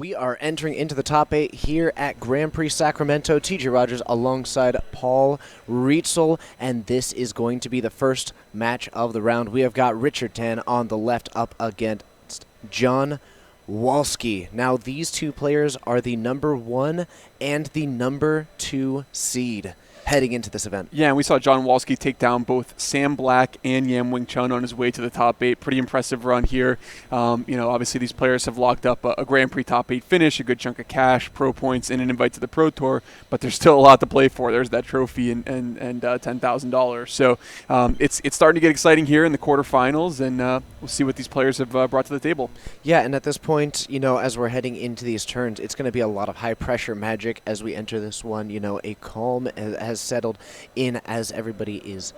We are entering into the top 8 here at Grand Prix Sacramento. TJ Rogers alongside Paul Rietzel, and this is going to be the first match of the round. We have got Richard Tan on the left up against John Walski. Now, these two players are the number 1 and the number 2 seed heading into this event. Yeah, and we saw John Walski take down both Sam Black and Yam Wing Chun on his way to the top 8. Pretty impressive run here. Obviously these players have locked up a Grand Prix top 8 finish, a good chunk of cash, pro points, and an invite to the Pro Tour, but there's still a lot to play for. There's that trophy and $10,000. So it's starting to get exciting here in the quarterfinals, and we'll see what these players have brought to the table. Yeah, and at this point, as we're heading into these turns, it's going to be a lot of high-pressure magic as we enter this one. A calm has settled in as everybody is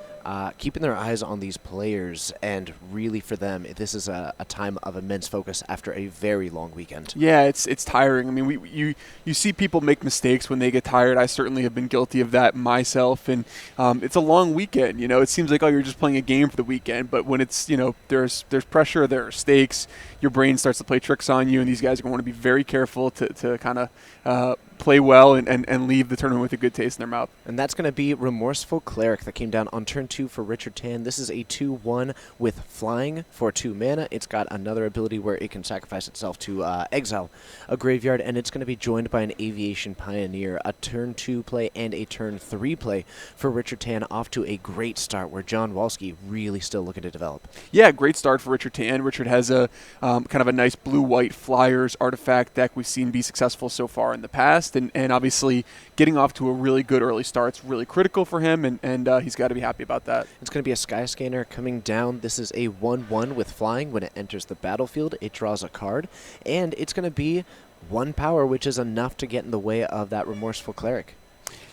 keeping their eyes on these players, and really for them, this is a time of immense focus after a very long weekend. Yeah, it's tiring. I mean, you see people make mistakes when they get tired. I certainly have been guilty of that myself, and it's a long weekend. It seems like, you're just playing a game for the weekend, but when it's, there's pressure, there are stakes, your brain starts to play tricks on you, and these guys are going to want to be very careful to kind of play well and leave the tournament with a good taste in their mouth. And that's going to be Remorseful Cleric that came down on turn 2 for Richard Tan. This is a 2/1 with flying for 2 mana. It's got another ability where it can sacrifice itself to exile a graveyard, and it's going to be joined by an Aviation Pioneer, a turn 2 play and a turn 3 play for Richard Tan, off to a great start where John Walski really still looking to develop. Yeah, great start for Richard Tan. Richard has a kind of a nice blue-white Flyers artifact deck we've seen be successful so far in the past, and obviously getting off to a really good early start is really critical for him, and he's got to be happy about that. It's going to be a Skyscanner coming down. This is a 1/1 with flying. When it enters the battlefield, it draws a card, and it's going to be 1 power, which is enough to get in the way of that Remorseful Cleric.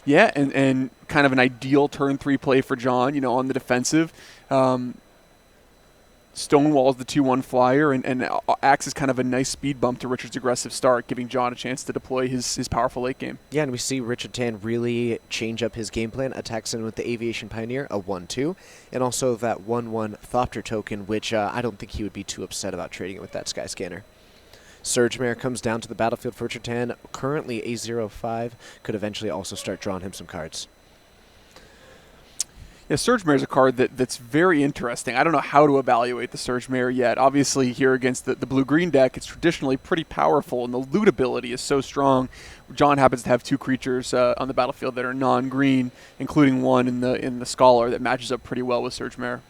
Yeah, and kind of an ideal turn 3 play for John, on the defensive. Stonewall's the 2/1 flyer and acts as kind of a nice speed bump to Richard's aggressive start, giving John a chance to deploy his powerful late game. Yeah, and we see Richard Tan really change up his game plan, attacks in with the Aviation Pioneer, a 1/2, and also that 1/1 Thopter token, which I don't think he would be too upset about trading it with that Skyscanner. Surge Mare comes down to the battlefield for Richard Tan, currently a 0/5, could eventually also start drawing him some cards. Yeah, Surge Mare is a card that's very interesting. I don't know how to evaluate the Surge Mare yet. Obviously, here against the blue-green deck, it's traditionally pretty powerful, and the loot ability is so strong. John happens to have 2 creatures on the battlefield that are non-green, including one in the Scholar that matches up pretty well with Surge Mare.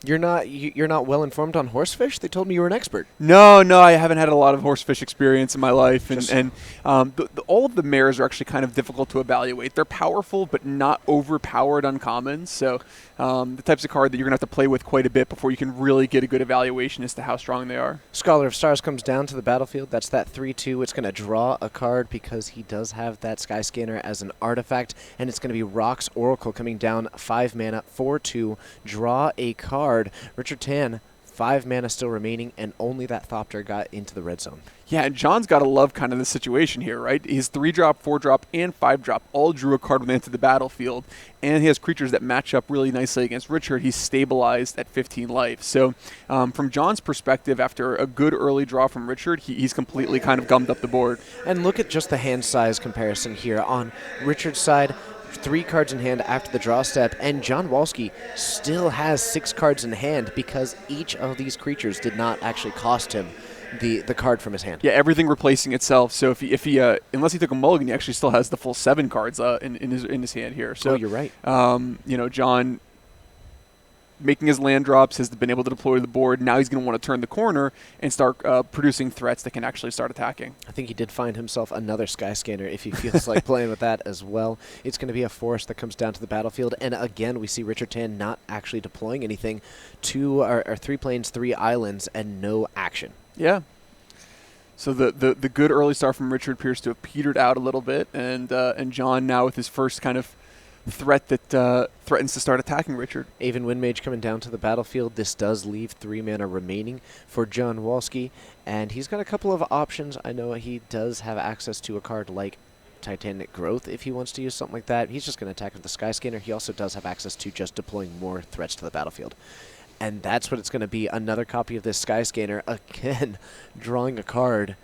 You're not well informed on horsefish? They told me you were an expert. No, I haven't had a lot of horsefish experience in my life, and all of the mares are actually kind of difficult to evaluate. They're powerful, but not overpowered uncommons. So the types of card that you're gonna have to play with quite a bit before you can really get a good evaluation as to how strong they are. Scholar of Stars comes down to the battlefield. That's that 3/2. It's going to draw a card because he does have that Skyscanner as an artifact, and it's going to be Rock's Oracle coming down 5 mana, 4/2, draw a card. Richard Tan, 5 mana still remaining, and only that Thopter got into the red zone. Yeah, and John's got to love kind of the situation here, right? His 3-drop, 4-drop, and 5-drop all drew a card when they entered the battlefield, and he has creatures that match up really nicely against Richard. He's stabilized at 15 life. So from John's perspective, after a good early draw from Richard, he's completely kind of gummed up the board. And look at just the hand size comparison here. On Richard's side, 3 cards in hand after the draw step, and John Walski still has 6 cards in hand because each of these creatures did not actually cost him the card from his hand. Yeah, everything replacing itself. So if he unless he took a mulligan, he actually still has the full 7 cards in his hand here. So you're right. John, making his land drops, has been able to deploy the board. Now he's going to want to turn the corner and start producing threats that can actually start attacking. I think he did find himself another Skyscanner if he feels like playing with that as well. It's going to be a forest that comes down to the battlefield, and again, we see Richard Tan not actually deploying anything. 2 or 3 planes, 3 islands, and no action. Yeah. So the good early start from Richard appears to have petered out a little bit, and John now with his first kind of threat that threatens to start attacking Richard. Aven Windmage coming down to the battlefield. This does leave 3 mana remaining for John Walski, and he's got a couple of options. I know he does have access to a card like Titanic Growth if he wants to use something like that. He's just going to attack with the Skyscanner. He also does have access to just deploying more threats to the battlefield. And that's what it's going to be, another copy of this Skyscanner, again, drawing a card.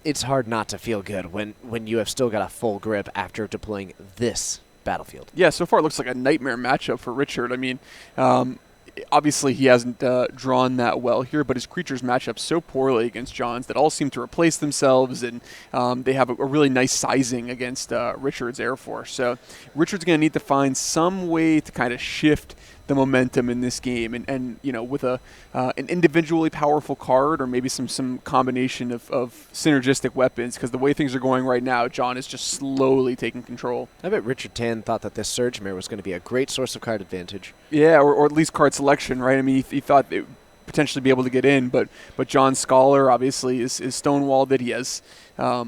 it's hard not to feel good when you have still got a full grip after deploying this battlefield. Yeah, so far it looks like a nightmare matchup for Richard. I mean, obviously he hasn't drawn that well here, but his creatures match up so poorly against John's that all seem to replace themselves, and they have a really nice sizing against Richard's Air Force. So Richard's going to need to find some way to kind of shift the momentum in this game, and with an individually powerful card, or maybe some combination of synergistic weapons, because the way things are going right now, John is just slowly taking control. I bet Richard Tan thought that this Surge Mare was going to be a great source of card advantage. Yeah, or at least card selection, right? I mean, he thought they would potentially be able to get in, but John Scholar obviously is stonewalled it. He has a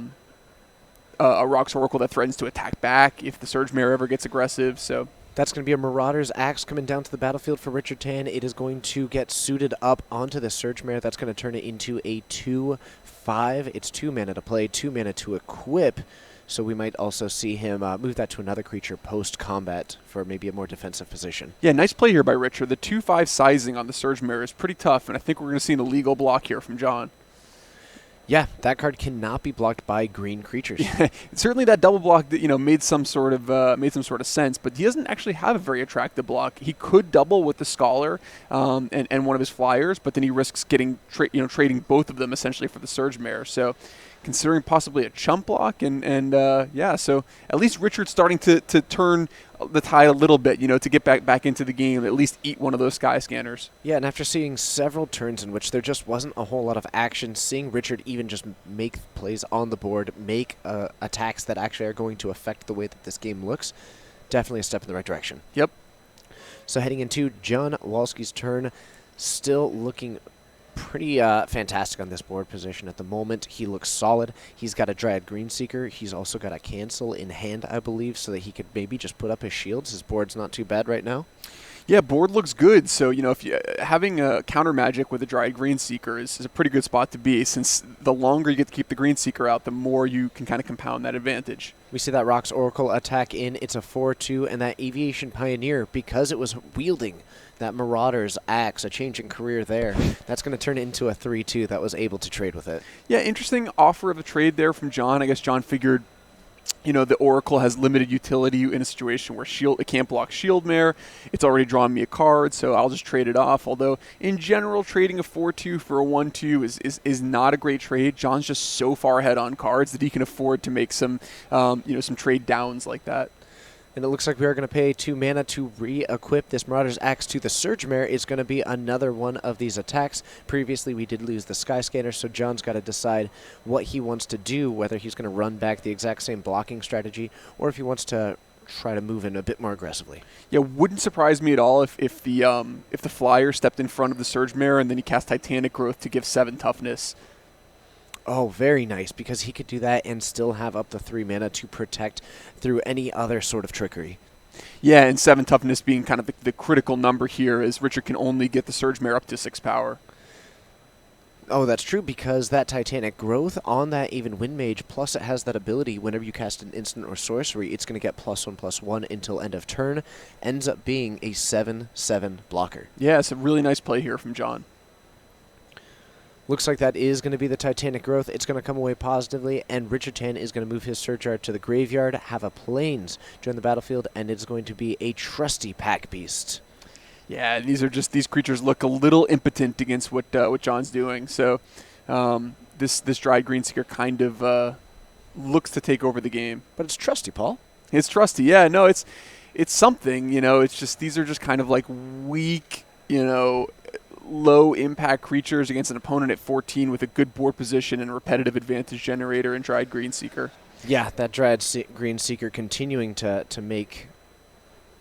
Rocks Oracle that threatens to attack back if the Surge Mare ever gets aggressive, so... That's going to be a Marauder's Axe coming down to the battlefield for Richard Tan. It is going to get suited up onto the Surge Mare. That's going to turn it into a 2/5. It's 2 mana to play, 2 mana to equip. So we might also see him move that to another creature post-combat for maybe a more defensive position. Yeah, nice play here by Richard. The 2/5 sizing on the Surge Mare is pretty tough, and I think we're going to see an illegal block here from John. Yeah, that card cannot be blocked by green creatures. Certainly, that double block made some sort of sense, but he doesn't actually have a very attractive block. He could double with the Scholar and one of his flyers, but then he risks getting trading both of them essentially for the Surge Mare. So, considering possibly a chump block, so at least Richard's starting to turn the tide a little bit, to get back into the game, at least eat one of those Sky Scanners. Yeah, and after seeing several turns in which there just wasn't a whole lot of action, seeing Richard even just make plays on the board, make attacks that actually are going to affect the way that this game looks, definitely a step in the right direction. Yep. So heading into John Walski's turn, still looking pretty fantastic on this board position at the moment. He looks solid. He's got a Dryad Greenseeker. He's also got a Cancel in hand, I believe, so that he could maybe just put up his shields. His board's not too bad right now. Yeah, board looks good. So, if you having a counter magic with a Dryad Greenseeker is a pretty good spot to be, since the longer you get to keep the Greenseeker out, the more you can kind of compound that advantage. We see that Rocks Oracle attack in. It's a 4/2, and that Aviation Pioneer, because it was wielding that Marauder's Axe, a change in career there, that's going to turn it into a 3/2 that was able to trade with it. Yeah, interesting offer of a trade there from John. I guess John figured, the Oracle has limited utility in a situation where it can't block Shield Mare. It's already drawn me a card, so I'll just trade it off. Although, in general, trading a 4/2 for a 1/2 is not a great trade. John's just so far ahead on cards that he can afford to make some trade downs like that. And it looks like we are going to pay 2 mana to re-equip this Marauder's Axe to the Surge Mare. Is going to be another one of these attacks. Previously, we did lose the Sky Scanner, so John's got to decide what he wants to do, whether he's going to run back the exact same blocking strategy, or if he wants to try to move in a bit more aggressively. Yeah, wouldn't surprise me at all if the Flyer stepped in front of the Surge Mare and then he cast Titanic Growth to give 7 toughness. Oh, very nice, because he could do that and still have up to 3 mana to protect through any other sort of trickery. Yeah, and 7 toughness being kind of the critical number here, as Richard can only get the Surge Mare up to 6 power. Oh, that's true, because that Titanic Growth on that even Wind Mage, plus it has that ability whenever you cast an instant or sorcery, it's going to get +1/+1 until end of turn, ends up being a 7/7 blocker. Yeah, it's a really nice play here from John. Looks like that is going to be the Titanic Growth. It's going to come away positively, and Richard Tan is going to move his Surge Art to the graveyard, have a Plains join the battlefield, and it's going to be a trusty Pack Beast. Yeah, these creatures look a little impotent against what John's doing. So this Dryad Greenseeker kind of looks to take over the game. But it's trusty, Paul. It's trusty. Yeah, no, it's something. It's just these are just kind of like weak, low impact creatures against an opponent at 14 with a good board position and repetitive advantage generator and Dryad Greenseeker. Yeah, that Dryad Greenseeker continuing to make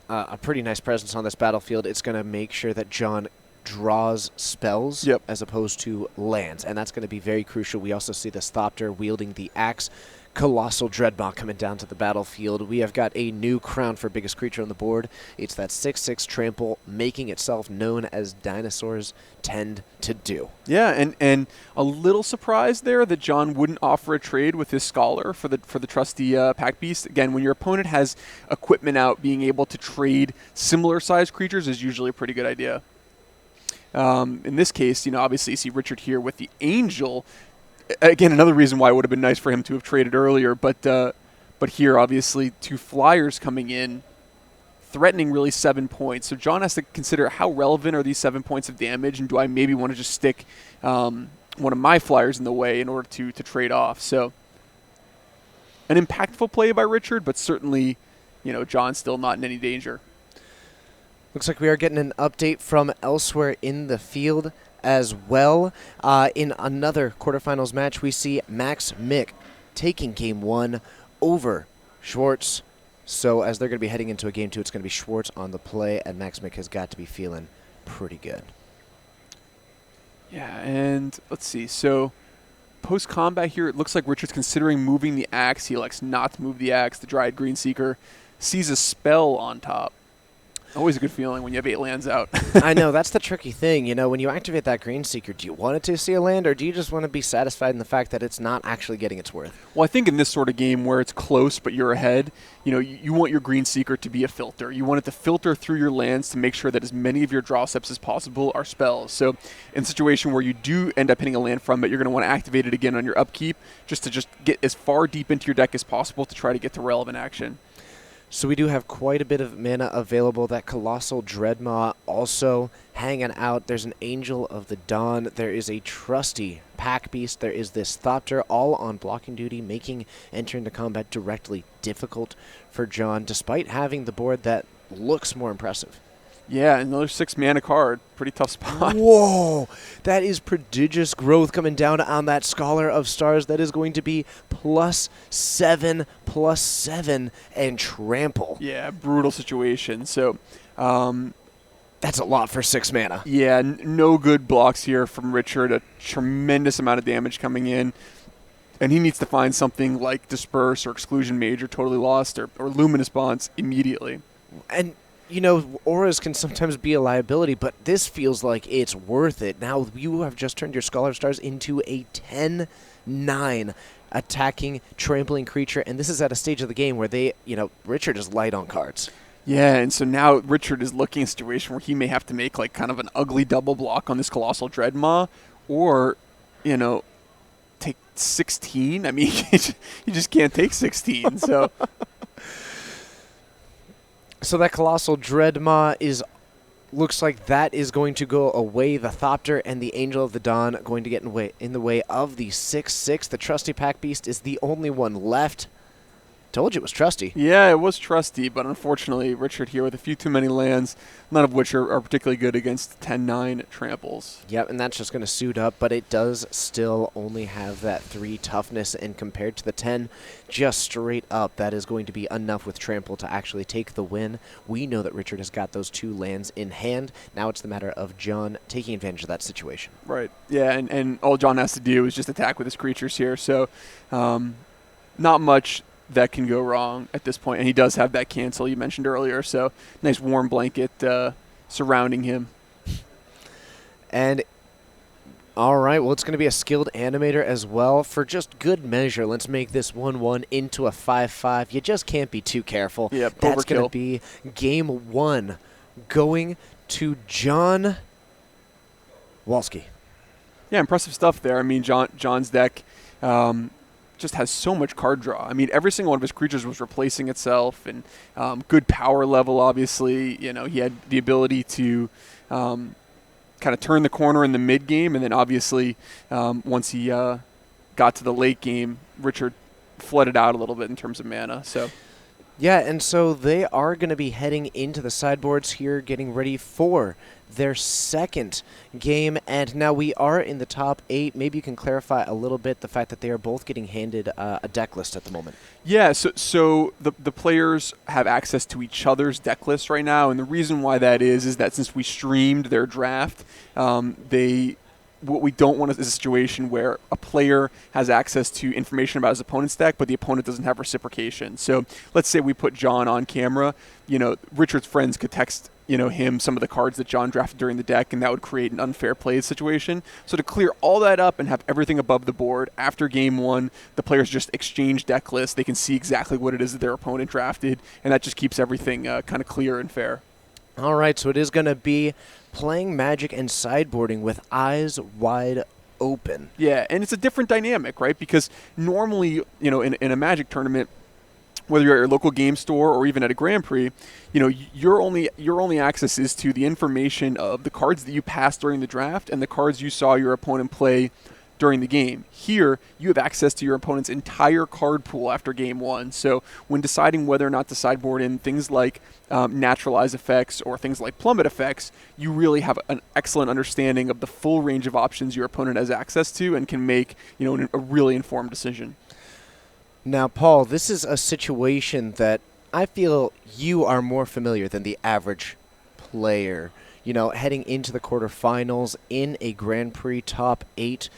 a pretty nice presence on this battlefield. It's going to make sure that John draws spells as opposed to lands, and that's going to be very crucial. We also see the Thopter wielding the axe. Colossal Dreadnought coming down to the battlefield. We have got a new crown for biggest creature on the board. It's that 6/6 trample, making itself known as dinosaurs tend to do. Yeah, and a little surprised there that John wouldn't offer a trade with his Scholar for the trusty Pack Beast. Again, when your opponent has equipment out, being able to trade similar sized creatures is usually a pretty good idea. In this case, obviously you see Richard here with the Angel again, another reason why it would have been nice for him to have traded earlier. But here, obviously, 2 flyers coming in, threatening really 7 points. So John has to consider how relevant are these 7 points of damage, and do I maybe want to just stick one of my flyers in the way in order to trade off. So an impactful play by Richard, but certainly, John's still not in any danger. Looks like we are getting an update from elsewhere in the field as well. In another quarterfinals match, we see Max Mick taking game 1 over Schwartz. So as they're going to be heading into a game 2, it's going to be Schwartz on the play, and Max Mick has got to be feeling pretty good. Yeah, and let's see. So post-combat here, it looks like Richard's considering moving the axe. He elects not to move the axe. The Dryad Greenseeker sees a spell on top. Always a good feeling when you have 8 lands out. I know, that's the tricky thing. When you activate that Greenseeker, do you want it to see a land, or do you just want to be satisfied in the fact that it's not actually getting its worth? Well, I think in this sort of game where it's close but you're ahead, you want your Greenseeker to be a filter. You want it to filter through your lands to make sure that as many of your draw steps as possible are spells. So in a situation where you do end up hitting a land from it, you're going to want to activate it again on your upkeep just to get as far deep into your deck as possible to try to get to relevant action. So we do have quite a bit of mana available. That Colossal Dreadmaw also hanging out. There's an Angel of the Dawn. There is a trusty Pack Beast. There is this Thopter, all on blocking duty, making entering the combat directly difficult for John, despite having the board that looks more impressive. Yeah, another 6 mana card. Pretty tough spot. Whoa! That is prodigious growth coming down on that Scholar of Stars. That is going to be +7/+7 and trample. Yeah, brutal situation. So that's a lot for 6 mana. Yeah, no good blocks here from Richard. A tremendous amount of damage coming in. And he needs to find something like Disperse or Exclusion Mage or Totally Lost or Luminous Bonds immediately. And auras can sometimes be a liability, but this feels like it's worth it. Now you have just turned your Scholar of Stars into a 10/9 attacking, trampling creature, and this is at a stage of the game where Richard is light on cards. Yeah, and so now Richard is looking at a situation where he may have to make like kind of an ugly double block on this Colossal Dreadmaw, or, take 16. I mean, you just can't take 16, so... So that Colossal Dreadmaw looks like that is going to go away. The Thopter and the Angel of the Dawn going to get in the way of the 6/6. The trusty Pack Beast is the only one left. Told you it was trusty. Yeah, it was trusty, but unfortunately, Richard here with a few too many lands, none of which are particularly good against 10/9 tramples. Yep, and that's just going to suit up, but it does still only have that 3 toughness, and compared to the 10, just straight up, that is going to be enough with trample to actually take the win. We know that Richard has got those 2 lands in hand. Now it's the matter of John taking advantage of that situation. Right, yeah, and all John has to do is just attack with his creatures here, so not much that can go wrong at this point. And he does have that cancel you mentioned earlier, so nice warm blanket surrounding him. And all right, well, it's going to be a skilled animator as well. For just good measure, let's make this 1/1 into a 5/5. You just can't be too careful. Yep, that's going to overkill. be game 1 going to John Walski. Yeah, impressive stuff there. I mean, John's deck just has so much card draw. I mean, every single one of his creatures was replacing itself, and good power level, obviously. He had the ability to kind of turn the corner in the mid game, and then obviously once he got to the late game, Richard flooded out a little bit in terms of mana. So yeah, and so they are going to be heading into the sideboards here, getting ready for their second game. And now we are in the top 8. Maybe you can clarify a little bit the fact that they are both getting handed a deck list at the moment. Yeah, so the players have access to each other's deck lists right now, and the reason why that is that since we streamed their draft, what we don't want is a situation where a player has access to information about his opponent's deck, but the opponent doesn't have reciprocation. So let's say we put John on camera, Richard's friends could text him some of the cards that John drafted during the deck, and that would create an unfair play situation. So to clear all that up and have everything above the board, after game 1, the players just exchange deck lists. They can see exactly what it is that their opponent drafted, and that just keeps everything kind of clear and fair. All right, so it is going to be playing Magic and sideboarding with eyes wide open. Yeah, and it's a different dynamic, right? Because normally, in a Magic tournament, whether you're at your local game store or even at a Grand Prix, your only access is to the information of the cards that you passed during the draft and the cards you saw your opponent play during the game. Here, you have access to your opponent's entire card pool after game one. So when deciding whether or not to sideboard in things like naturalize effects or things like plummet effects, you really have an excellent understanding of the full range of options your opponent has access to and can make a really informed decision. Now, Paul, this is a situation that I feel you are more familiar than the average player. Heading into the quarterfinals in a Grand Prix top 8,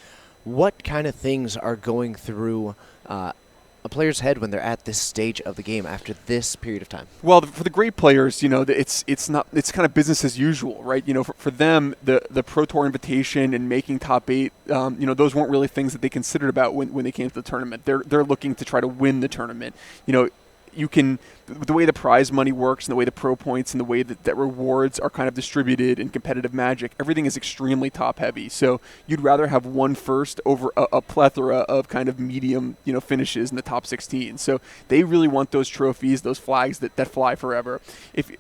what kind of things are going through a player's head when they're at this stage of the game after this period of time? Well, for the great players, it's kind of business as usual, right? For them, the Pro Tour invitation and making top 8, those weren't really things that they considered about when they came to the tournament. They're looking to try to win the tournament. The way the prize money works and the way the pro points and the way that rewards are kind of distributed in competitive Magic, everything is extremely top heavy. So you'd rather have one first over a plethora of kind of medium, finishes in the top 16. So they really want those trophies, those flags that fly forever. If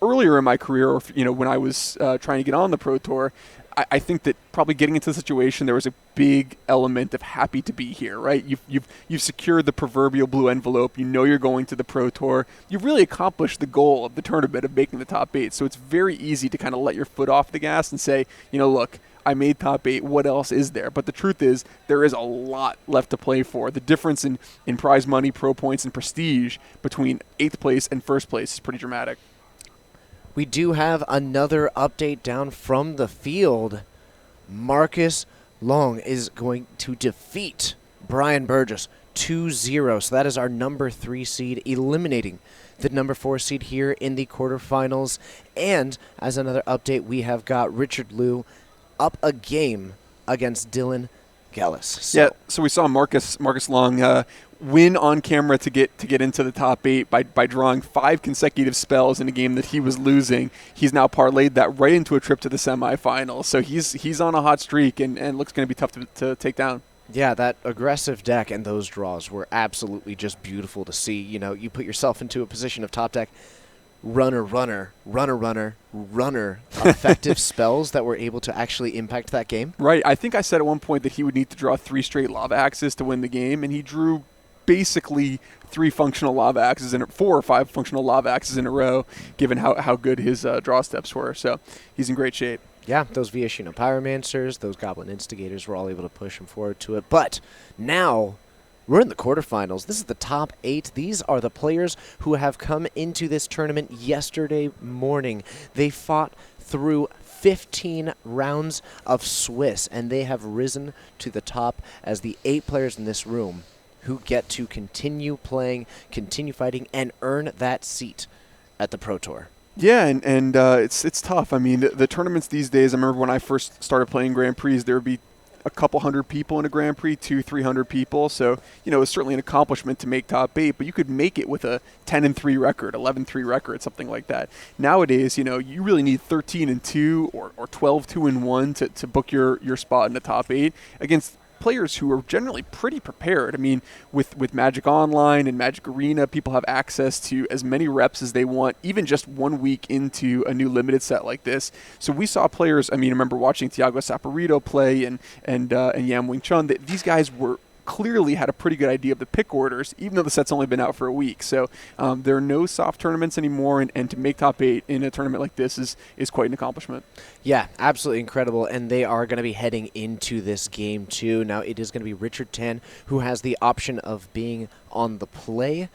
earlier in my career, or when I was trying to get on the Pro Tour, I think that probably getting into the situation, there was a big element of happy to be here, right? You've secured the proverbial blue envelope. You're going to the Pro Tour. You've really accomplished the goal of the tournament of making the top 8. So it's very easy to kind of let your foot off the gas and say, look, I made top 8. What else is there? But the truth is, there is a lot left to play for. The difference in prize money, pro points, and prestige between 8th place and 1st place is pretty dramatic. We do have another update down from the field. Marcus Long is going to defeat Brian Burgess 2-0. So that is our number 3 seed, eliminating the number 4 seed here in the quarterfinals. And as another update, we have got Richard Liu up a game against Dylan Gellis. So we saw Marcus Long win on camera to get into the top 8 by drawing 5 consecutive spells in a game that he was losing. He's now parlayed that right into a trip to the semifinals. So he's on a hot streak and looks going to be tough to take down. Yeah, that aggressive deck and those draws were absolutely just beautiful to see. You put yourself into a position of top deck, runner, effective spells that were able to actually impact that game. Right. I think I said at one point that he would need to draw 3 straight lava axes to win the game, and he drew basically 4 or 5 functional lava axes in a row, given how good his draw steps were. So he's in great shape. Yeah, those Viashino Pyromancers, those Goblin Instigators were all able to push him forward to it. But now we're in the quarterfinals. This is the top 8. These are the players who have come into this tournament yesterday morning. They fought through 15 rounds of Swiss, and they have risen to the top as the 8 players in this room who get to continue playing, continue fighting, and earn that seat at the Pro Tour. Yeah, and it's tough. I mean, the tournaments these days, I remember when I first started playing Grand Prix, there would be a couple hundred people in a Grand Prix, 200-300 people. So, it's certainly an accomplishment to make top 8, but you could make it with a 10-3 record, 11-3 record, something like that. Nowadays, you really need 13-2 or 12-2-1 to book your spot in the top 8 against players who are generally pretty prepared. I mean, with Magic Online and Magic Arena, people have access to as many reps as they want, even just 1 week into a new limited set like this. So we saw players, I remember watching Thiago Saporito play and Yam Wing Chun, that these guys clearly had a pretty good idea of the pick orders, even though the set's only been out for a week. So there are no soft tournaments anymore, and to make top 8 in a tournament like this is quite an accomplishment. Yeah, absolutely incredible, and they are going to be heading into this game too. Now it is going to be Richard Tan who has the option of being on the play.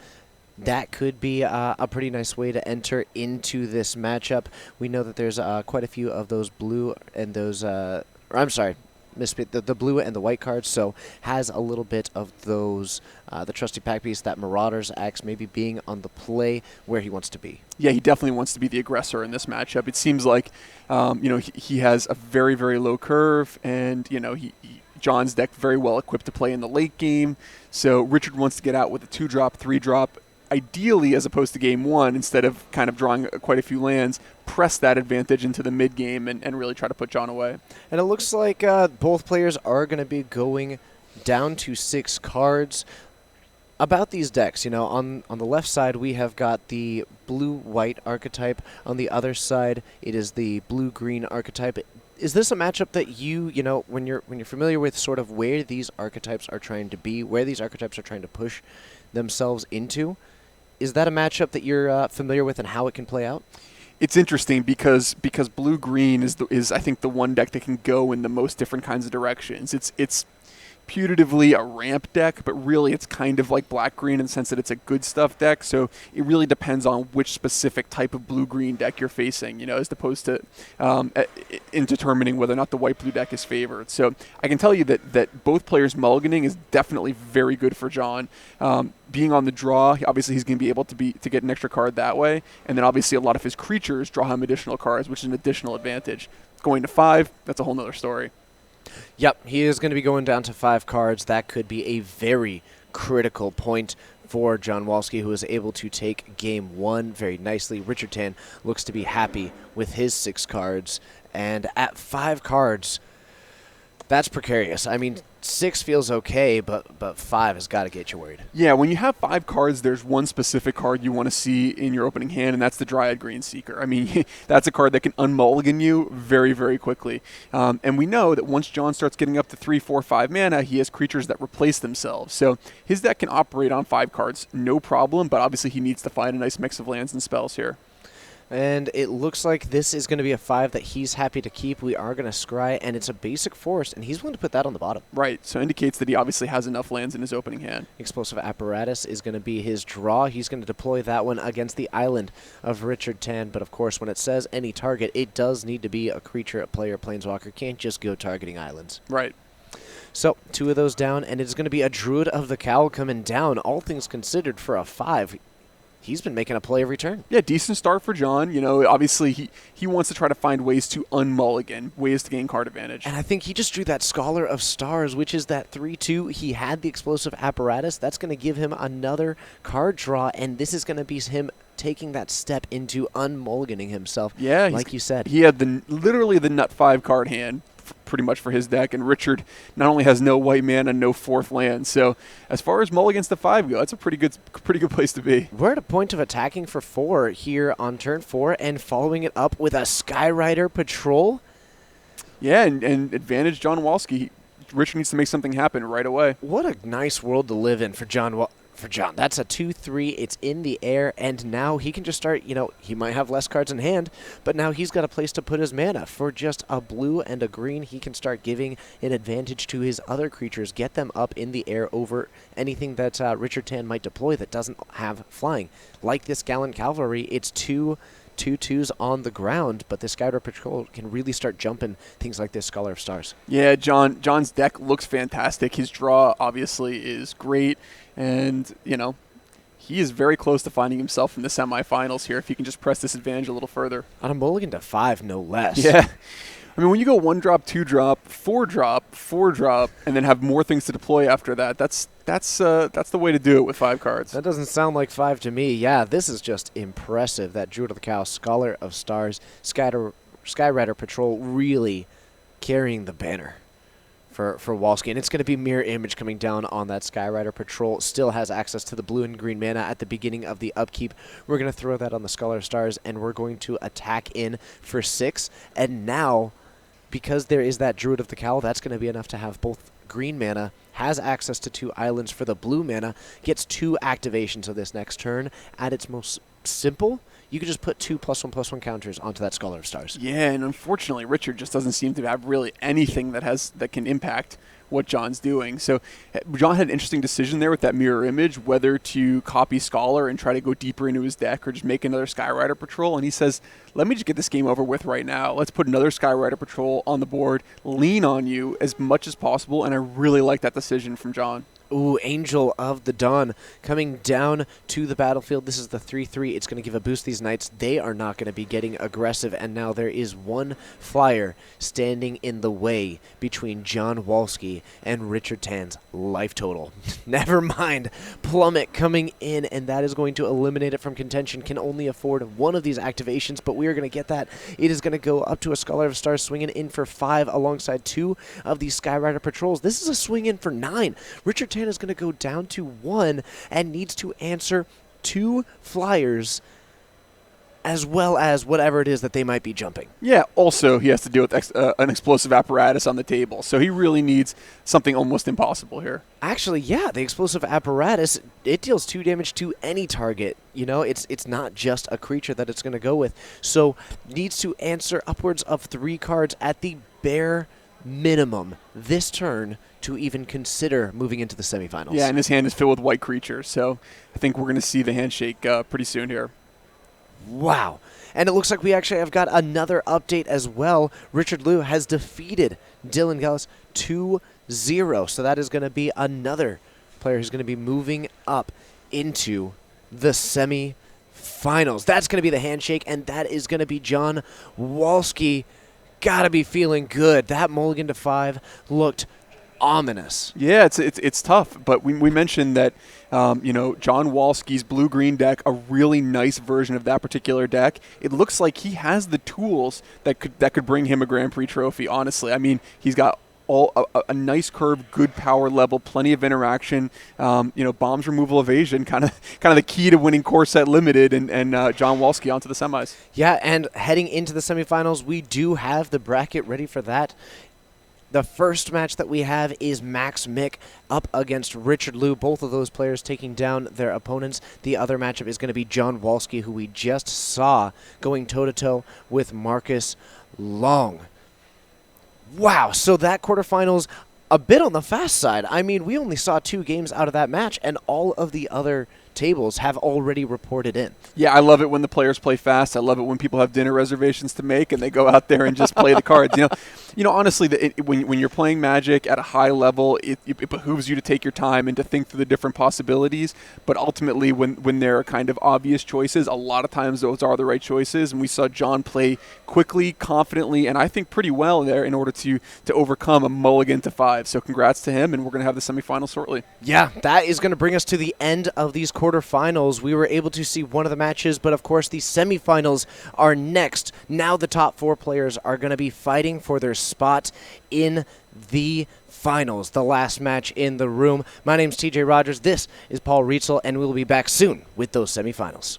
That could be a pretty nice way to enter into this matchup. We know that there's quite a few of those blue and those, the blue and the white cards, so has a little bit of those, the trusty pack piece, that Marauder's Axe maybe being on the play where he wants to be. Yeah, he definitely wants to be the aggressor in this matchup. It seems like, he has a very, very low curve, and, John's deck very well equipped to play in the late game. So Richard wants to get out with a 2-drop, 3-drop, ideally, as opposed to game one, instead of kind of drawing quite a few lands, press that advantage into the mid game and really try to put John away. And it looks like both players are going to be going down to 6 cards. About these decks, on the left side we have got the blue-white archetype. On the other side, it is the blue-green archetype. Is this a matchup that when you're familiar with sort of where these archetypes are trying to be, where these archetypes are trying to push themselves into? Is that a matchup that you're familiar with and how it can play out? It's interesting because blue-green is I think the one deck that can go in the most different kinds of directions. It's putatively a ramp deck, but really it's kind of like black-green in the sense that it's a good stuff deck, so it really depends on which specific type of blue-green deck you're facing, as opposed to in determining whether or not the white-blue deck is favored. So I can tell you that both players mulliganing is definitely very good for John. Being on the draw, obviously he's going to be able to get an extra card that way, and then obviously a lot of his creatures draw him additional cards, which is an additional advantage. Going to 5, that's a whole nother story. Yep, he is going to be going down to 5 cards. That could be a very critical point for John Walski, who is able to take game 1 very nicely. Richard Tan looks to be happy with his 6 cards. And at 5 cards, that's precarious. I mean, 6 feels okay, but 5 has got to get you worried. Yeah, when you have 5 cards, there's one specific card you want to see in your opening hand, and that's the Dryad Greenseeker. I mean, that's a card that can unmulligan you very, very quickly. And we know that once John starts getting up to 3, 4, 5 mana, he has creatures that replace themselves. So his deck can operate on 5 cards, no problem, but obviously he needs to find a nice mix of lands and spells here. And it looks like this is going to be a 5 that he's happy to keep. We are going to scry, and it's a basic forest, and he's willing to put that on the bottom. Right, so indicates that he obviously has enough lands in his opening hand. Explosive Apparatus is going to be his draw. He's going to deploy that one against the island of Richard Tan, but of course when it says any target, it does need to be a creature, a player, planeswalker. Can't just go targeting islands. Right. So 2 of those down, and it's going to be a Druid of the Cowl coming down, all things considered, for a 5. He's been making a play every turn. Yeah, decent start for John. Obviously he wants to try to find ways to unmulligan, ways to gain card advantage. And I think he just drew that Scholar of Stars, which is that 3/2. He had the Explosive Apparatus. That's going to give him another card draw, and this is going to be him taking that step into unmulliganing himself. Yeah, like you said. He had literally the nut 5 card hand pretty much for his deck, and Richard not only has no white mana and no 4th land, so as far as mulligans to 5 go, that's a pretty good place to be. We're at a point of attacking for 4 here on turn 4 and following it up with a Skyrider Patrol. Yeah, and advantage John Walski. Richard needs to make something happen right away. What a nice world to live in for John. That's a 2/3. It's in the air, and now he can just start, he might have less cards in hand, but now he's got a place to put his mana. For just a blue and a green, he can start giving an advantage to his other creatures, get them up in the air over anything that Richard Tan might deploy that doesn't have flying. Like this Gallant Cavalry, it's 2/2s on the ground, but this Skyrider Patrol can really start jumping things like this Scholar of Stars. Yeah, John's deck looks fantastic. His draw obviously is great, and he is very close to finding himself in the semifinals here if he can just press this advantage a little further. On a mulligan to 5, no less. Yeah. I mean, when you go 1-drop, 2-drop, 4-drop, 4-drop, and then have more things to deploy after that, that's the way to do it with 5 cards. That doesn't sound like 5 to me. Yeah, this is just impressive. That Druid of the Cowl, Scholar of Stars, Skyrider Patrol really carrying the banner for Walski. And it's going to be Mirror Image coming down on that Skyrider Patrol. Still has access to the blue and green mana at the beginning of the upkeep. We're going to throw that on the Scholar of Stars, and we're going to attack in for 6. And now, because there is that Druid of the Cowl, that's going to be enough to have both green mana, has access to 2 islands for the blue mana, gets 2 activations of this next turn. At its most simple, you could just put 2 +1/+1 counters onto that Scholar of Stars. Yeah, and unfortunately, Richard just doesn't seem to have really anything that can impact what John's doing. So John had an interesting decision there with that Mirror Image, whether to copy Scholar and try to go deeper into his deck or just make another Skyrider Patrol. And he says, let me just get this game over with right now. Let's put another Skyrider Patrol on the board, lean on you as much as possible, and I really like that decision from John. Ooh, Angel of the Dawn coming down to the battlefield. This is the 3-3. It's going to give a boost to these knights. They are not going to be getting aggressive, and now there is one flyer standing in the way between John Walski and Richard Tan's life total. Never mind. Plummet coming in, and that is going to eliminate it from contention. Can only afford one of these activations, but we are going to get that. It is going to go up to a Scholar of Stars, swinging in for 5 alongside 2 of the Skyrider Patrols. This is a swing in for 9. Richard Tan is going to go down to 1 and needs to answer 2 flyers as well as whatever it is that they might be jumping. Yeah, also he has to deal with an explosive apparatus on the table, so he really needs something almost impossible here. Actually, yeah, the explosive apparatus, it deals 2 damage to any target. You know, it's not just a creature that it's going to go with. So needs to answer upwards of 3 cards at the bare minimum this turn to even consider moving into the semifinals. Yeah, and his hand is filled with white creatures, so I think we're going to see the handshake pretty soon here. Wow. And it looks like we actually have got another update as well. Richard Liu has defeated Dylan Gullis 2-0. So that is going to be another player who's going to be moving up into the semi-finals. That's going to be the handshake, and that is going to be John Walski. Gotta be feeling good. That mulligan to 5 looked ominous. Yeah, it's tough, but we mentioned that John Walski's blue-green deck, a really nice version of that particular deck. It looks like he has the tools that could bring him a Grand Prix trophy. Honestly, I mean, he's got a nice curve, good power level, plenty of interaction. Bombs removal evasion, kind of the key to winning Core Set Limited, and John Walski onto the semis. Yeah, and heading into the semifinals, we do have the bracket ready for that. The first match that we have is Max Mick up against Richard Liu. Both of those players taking down their opponents. The other matchup is going to be John Walski, who we just saw going toe-to-toe with Marcus Long. Wow, so that quarterfinals, a bit on the fast side. I mean, we only saw 2 games out of that match, and all of the other tables have already reported in. Yeah, I love it when the players play fast. I love it when people have dinner reservations to make and they go out there and just play the cards. Honestly, when you're playing Magic at a high level, it behooves you to take your time and to think through the different possibilities. But ultimately, when there are kind of obvious choices, a lot of times those are the right choices. And we saw John play quickly, confidently, and I think pretty well there in order to overcome a mulligan to 5. So congrats to him, and we're going to have the semifinals shortly. Yeah, that is going to bring us to the end of these quarterfinals. We were able to see one of the matches, but of course the semifinals are next. Now the top 4 players are going to be fighting for their spot in the finals, the last match in the room. My name's TJ Rogers. This is Paul Rietzel, and we'll be back soon with those semifinals.